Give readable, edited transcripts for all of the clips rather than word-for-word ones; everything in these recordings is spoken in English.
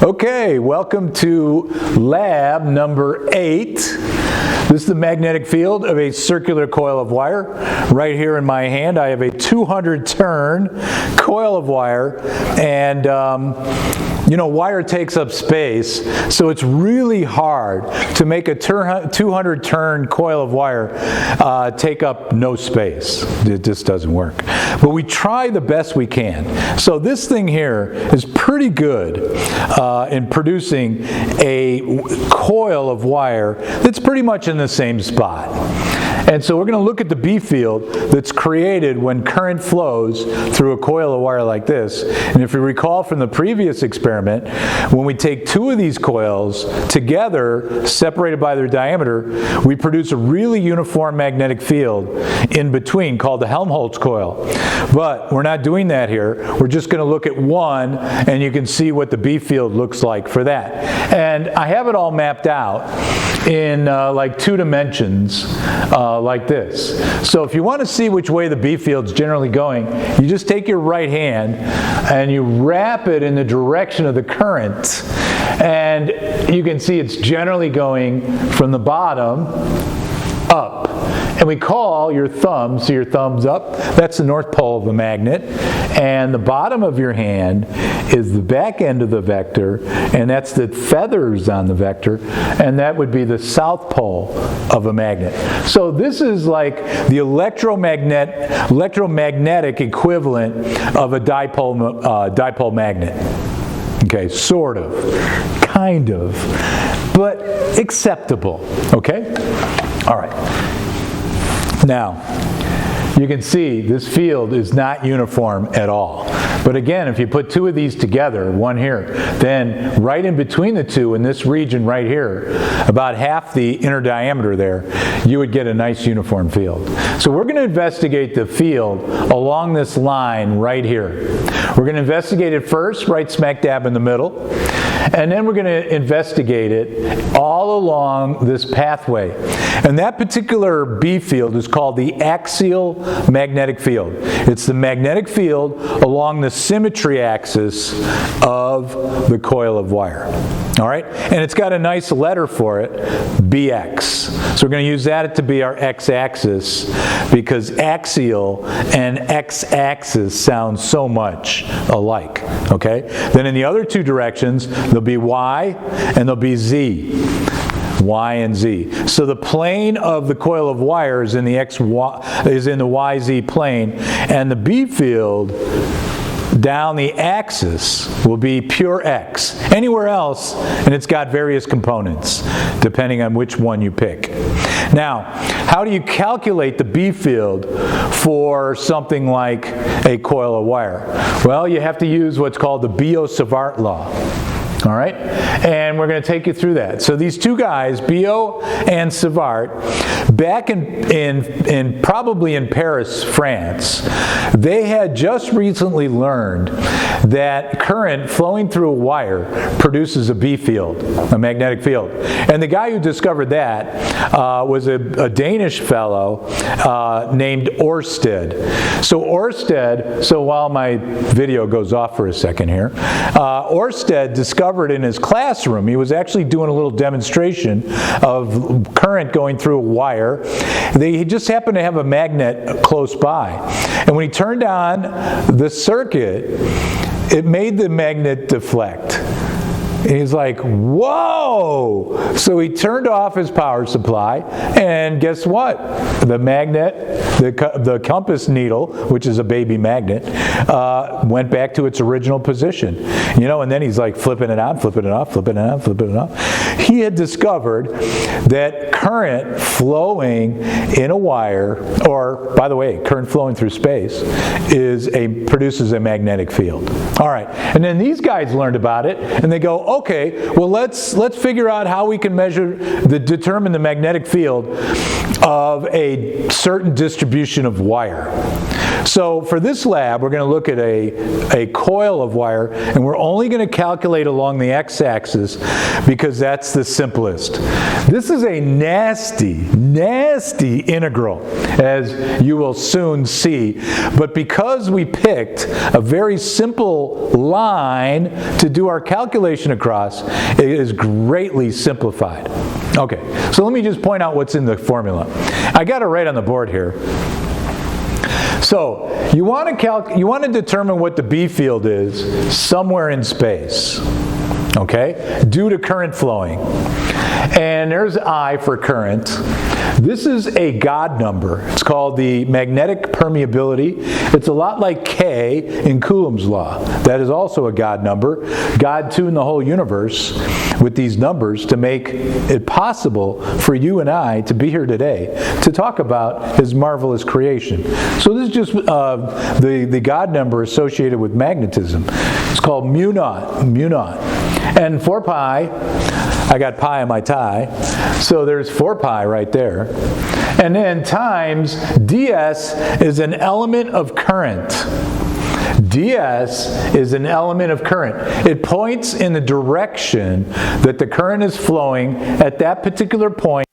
Okay, welcome to lab number 8. This is the magnetic field of a circular coil of wire. Right here in my hand I have a 200 turn coil of wire, and you know, wire takes up space, so it's really hard to make a 200 turn coil of wire take up no space. It just doesn't work. But we try the best we can. So this thing here is pretty good in producing a coil of wire that's pretty much in the same spot. And so we're going to look at the B field that's created when current flows through a coil of wire like this. And if you recall from the previous experiment, when we take two of these coils together, separated by their diameter, we produce a really uniform magnetic field in between called the Helmholtz coil. But we're not doing that here. We're just going to look at one, and you can see what the B field looks like for that. And I have it all mapped out in like 2 dimensions. Like this. So if you want to see which way the B field's generally going, you just take your right hand and you wrap it in the direction of the current, and you can see it's generally going from the bottom up. And we call your thumb, so your thumb's up, that's the north pole of the magnet, and the bottom of your hand is the back end of the vector, and that's the feathers on the vector, and that would be the south pole of a magnet. So this is like the electromagnetic equivalent of a dipole magnet. Okay, sort of, kind of, but acceptable, okay? All right. Now, you can see this field is not uniform at all. But again, if you put two of these together, one here, then right in between the two in this region right here, about half the inner diameter there, you would get a nice uniform field. So we're going to investigate the field along this line right here. We're going to investigate it first, right smack dab in the middle, and then we're going to investigate it all along this pathway. And that particular B field is called the axial magnetic field. It's the magnetic field along the symmetry axis of the coil of wire. All right? And it's got a nice letter for it, BX. So we're going to use that to be our x-axis, because axial and x-axis sound so much alike. Okay? Then in the other two directions, there'll be y and there'll be z. Y and Z. So the plane of the coil of wire is in the YZ plane, and the B field down the axis will be pure X. Anywhere else, and it's got various components depending on which one you pick. Now, how do you calculate the B field for something like a coil of wire? Well, you have to use what's called the Biot-Sevart law. All right, and we're going to take you through that. So these two guys, Biot and Sevart, back in probably in Paris, France, they had just recently learned that current flowing through a wire produces a B field, a magnetic field. And the guy who discovered that was a Danish fellow named Ørsted. So while my video goes off for a second here, Ørsted discovered in his classroom, he was actually doing a little demonstration of current going through a wire. He just happened to have a magnet close by. And when he turned on the circuit, it made the magnet deflect. And he's like, whoa! So he turned off his power supply, and guess what? The magnet, the compass needle, which is a baby magnet, went back to its original position. You know, and then he's like flipping it on, flipping it off, flipping it on, flipping it off. He had discovered that current flowing in a wire, or by the way, current flowing through space, produces a magnetic field. All right, and then these guys learned about it, and they go, okay, well let's figure out how we can determine the magnetic field of a certain distribution of wire. So for this lab, we're going to look at a coil of wire, and we're only going to calculate along the x-axis because that's the simplest. This is a nasty, nasty integral, as you will soon see. But because we picked a very simple line to do our calculation across, it is greatly simplified. Okay, so let me just point out what's in the formula. I got it right on the board here. So you want to determine what the B field is somewhere in space, okay, due to current flowing. And there's I for current. This is a God number. It's called the magnetic permeability. It's a lot like K in Coulomb's law. That is also a God number. God tuned the whole universe with these numbers to make it possible for you and I to be here today to talk about His marvelous creation. So this is just the God number associated with magnetism. It's called mu naught, mu naught. And 4 pi, I got pi on my tie, so there's 4 pi right there. And then times ds is an element of current. ds is an element of current. It points in the direction that the current is flowing at that particular point.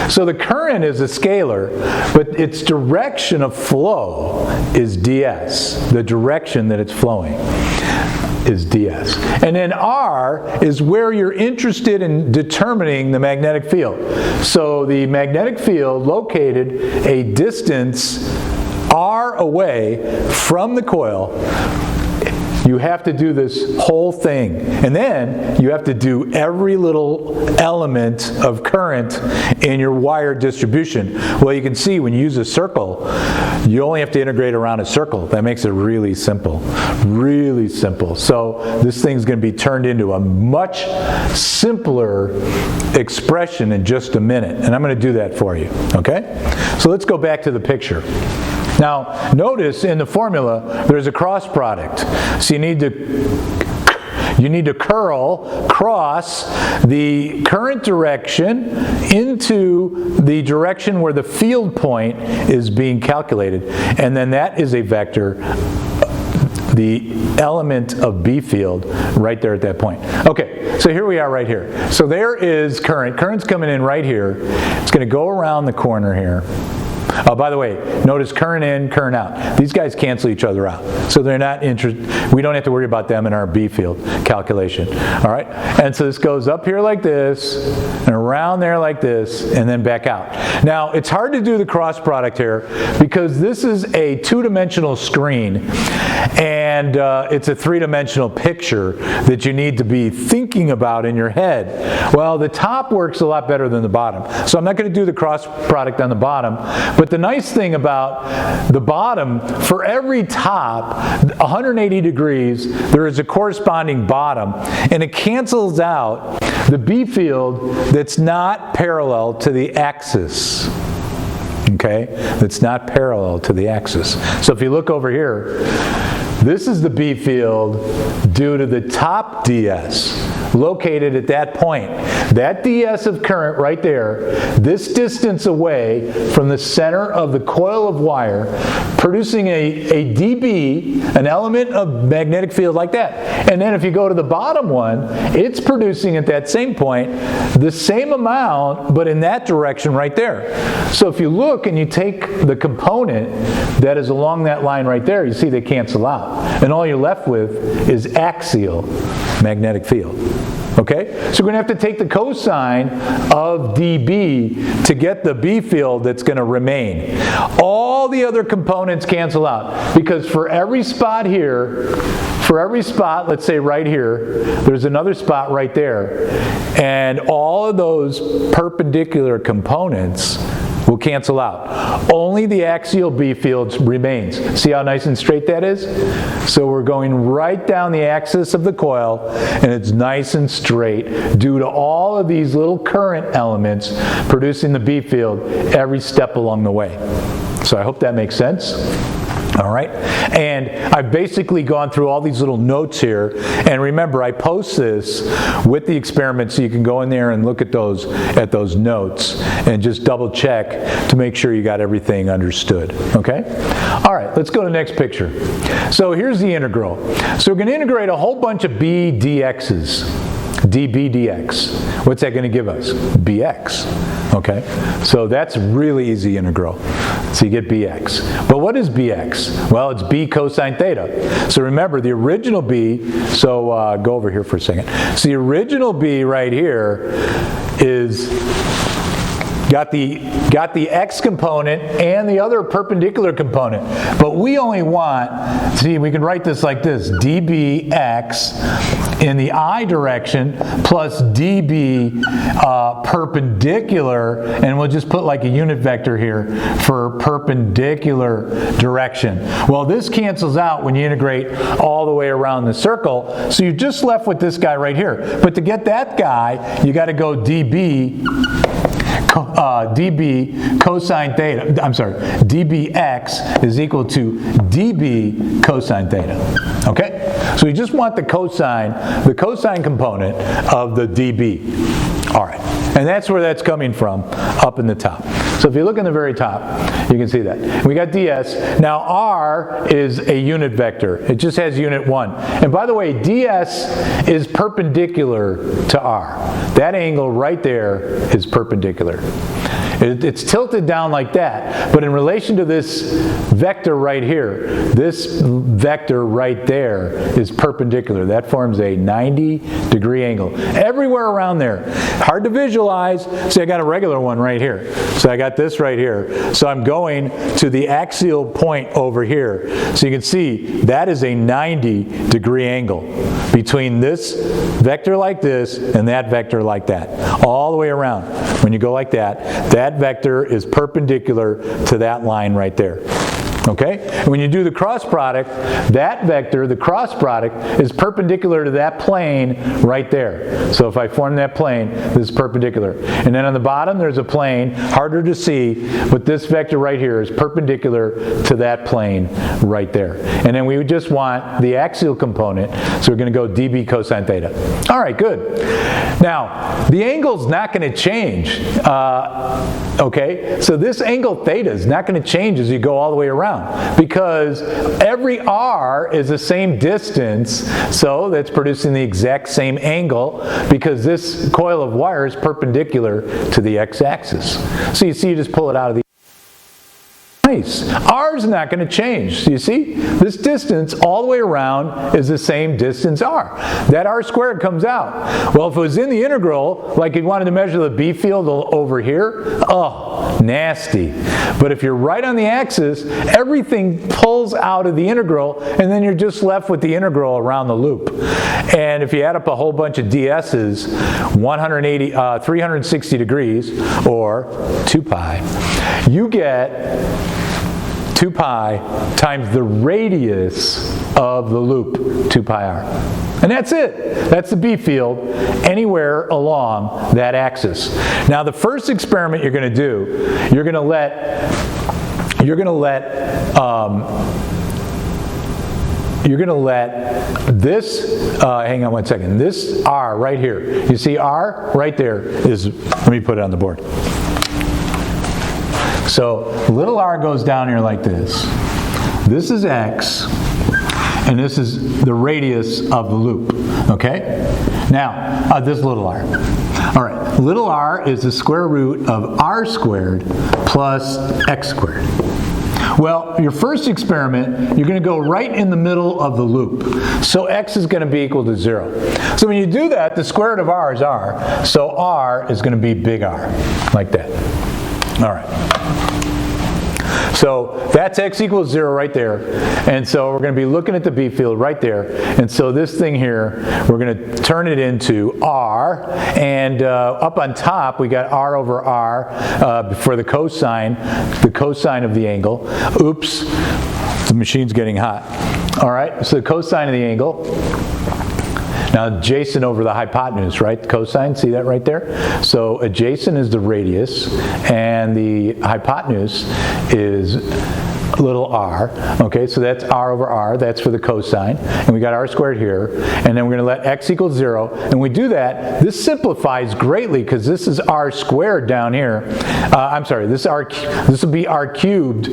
So the current is a scalar, but its direction of flow is ds, the direction that it's flowing is ds. And then r is where you're interested in determining the magnetic field. So the magnetic field located a distance r away from the coil. You have to do this whole thing. And then you have to do every little element of current in your wire distribution. Well, you can see when you use a circle, you only have to integrate around a circle. That makes it really simple. Really simple. So this thing's going to be turned into a much simpler expression in just a minute. And I'm going to do that for you. Okay? So let's go back to the picture. Now, notice in the formula, there's a cross product. So you need to cross the current direction into the direction where the field point is being calculated. And then that is a vector, the element of B field right there at that point. Okay, so here we are right here. So there is current. Current's coming in right here. It's going to go around the corner here. Oh, by the way, notice current in, current out. These guys cancel each other out. So they're not interested. We don't have to worry about them in our B field calculation. All right? And so this goes up here like this, and around there like this, and then back out. Now, it's hard to do the cross product here because this is a two-dimensional screen, and it's a three-dimensional picture that you need to be thinking about in your head. Well, the top works a lot better than the bottom. So I'm not going to do the cross product on the bottom, but the nice thing about the bottom, for every top, 180 degrees, there is a corresponding bottom, and it cancels out the B field that's not parallel to the axis. Okay? That's not parallel to the axis. So if you look over here, this is the B field due to the top ds located at that point. That ds of current right there, this distance away from the center of the coil of wire, producing a dB, an element of magnetic field like that. And then if you go to the bottom one, it's producing at that same point the same amount, but in that direction right there. So if you look and you take the component that is along that line right there, you see they cancel out. And all you're left with is axial magnetic field. Okay? So we're going to have to take the cosine of dB to get the B field that's going to remain. All the other components cancel out because for every spot here, for every spot, let's say right here, there's another spot right there. And all of those perpendicular components will cancel out. Only the axial B field remains. See how nice and straight that is? So we're going right down the axis of the coil, and it's nice and straight due to all of these little current elements producing the B field every step along the way. So I hope that makes sense. All right, and I've basically gone through all these little notes here, and remember I post this with the experiment so you can go in there and look at those notes and just double check to make sure you got everything understood, okay? All right, let's go to the next picture. So here's the integral. So we're going to integrate a whole bunch of b dx's. db dx. What's that going to give us? bx. Okay, so that's really easy integral. So you get bx. But what is bx? Well, it's b cosine theta. So remember, the original b, so go over here for a second. So the original b right here is got the x component and the other perpendicular component. But we only want, see, we can write this like this, dbx in the I direction plus db perpendicular, and we'll just put like a unit vector here for perpendicular direction. Well, this cancels out when you integrate all the way around the circle, so you're just left with this guy right here. But to get that guy, you got to go db cosine theta, I'm sorry, dbx is equal to db cosine theta, okay? So we just want the cosine component of the db. All right, and that's where that's coming from, up in the top. So if you look in the very top, you can see that. We got ds. Now r is a unit vector. It just has unit 1. And by the way, ds is perpendicular to r. That angle right there is perpendicular. It's tilted down like that, but in relation to this vector right here, this vector right there is perpendicular. That forms a 90-degree angle. Everywhere around there. Hard to visualize, so I got a regular one right here. So I got this right here. So I'm going to the axial point over here. So you can see that is a 90-degree angle between this vector like this and that vector like that. All the way around. When you go like that, that vector is perpendicular to that line right there. Okay? And when you do the cross product, that vector, the cross product, is perpendicular to that plane right there. So if I form that plane, this is perpendicular. And then on the bottom, there's a plane, harder to see, but this vector right here is perpendicular to that plane right there. And then we just want the axial component, so we're going to go db cosine theta. All right, good. Now, the angle's not going to change. Okay? So this angle theta is not going to change as you go all the way around, because every r is the same distance, so that's producing the exact same angle, because this coil of wire is perpendicular to the x-axis. So you see, you just pull it out of the nice. R is not going to change. So you see, this distance all the way around is the same distance r. That r squared comes out. Well, if it was in the integral, like you wanted to measure the B field over here, oh, nasty. But if you're right on the axis, everything pulls out of the integral, and then you're just left with the integral around the loop. And if you add up a whole bunch of ds's, 360 degrees, or 2 pi, you get 2 pi times the radius of the loop, 2 pi r. And that's it. That's the B field anywhere along that axis. Now the first experiment you're going to do, you're going to let this, hang on one second, this r right here, you see r right there is, let me put it on the board. So little r goes down here like this. This is x, and this is the radius of the loop, okay? Now, this little r. All right, little r is the square root of r squared plus x squared. Well, your first experiment, you're going to go right in the middle of the loop. So x is going to be equal to 0. So when you do that, the square root of r is r. So r is going to be big R, like that. All right. So that's x equals 0 right there. And so we're going to be looking at the B field right there. And so this thing here, we're going to turn it into r. And up on top, we got r over r for the cosine of the angle. Oops, the machine's getting hot. All right, so the cosine of the angle. Now adjacent over the hypotenuse, right? Cosine, see that right there? So adjacent is the radius, and the hypotenuse is little r, okay, so that's r over r, that's for the cosine, and we got r squared here, and then we're going to let x equal 0, and when we do that, this simplifies greatly because this is r squared down here, I'm sorry, this will be r cubed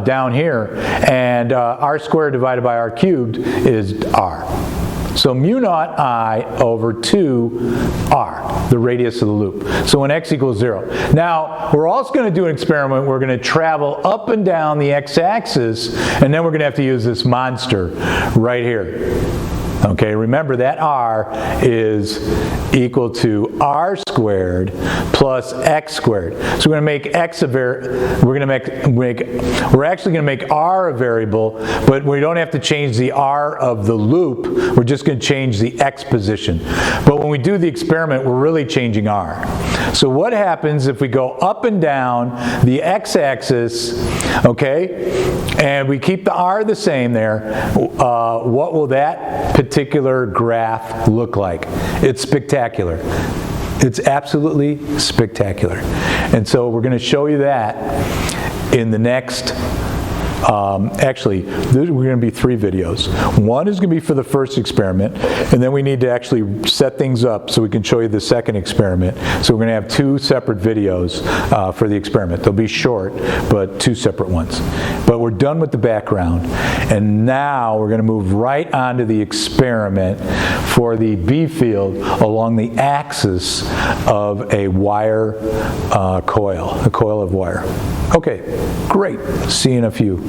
down here, and r squared divided by r cubed is r. So mu naught I over 2r, the radius of the loop. So when x equals 0. Now, we're also going to do an experiment. We're going to travel up and down the x-axis, and then we're going to have to use this monster right here. Okay, remember that r is equal to r squared plus x squared. So we're going to make x a we're actually going to make r a variable, but we don't have to change the r of the loop. We're just going to change the x position. But when we do the experiment, we're really changing r. So what happens if we go up and down the x-axis, okay, and we keep the r the same there, what will that particular graph look like? It's spectacular. It's absolutely spectacular. And so we're going to show you that in the next actually, we're going to be 3 videos. One is going to be for the first experiment, and then we need to actually set things up so we can show you the second experiment. So we're going to have 2 separate videos for the experiment. They'll be short, but 2 separate ones. But we're done with the background, and now we're going to move right on to the experiment for the B field along the axis of a wire coil, a coil of wire. Okay, great. See you in a few.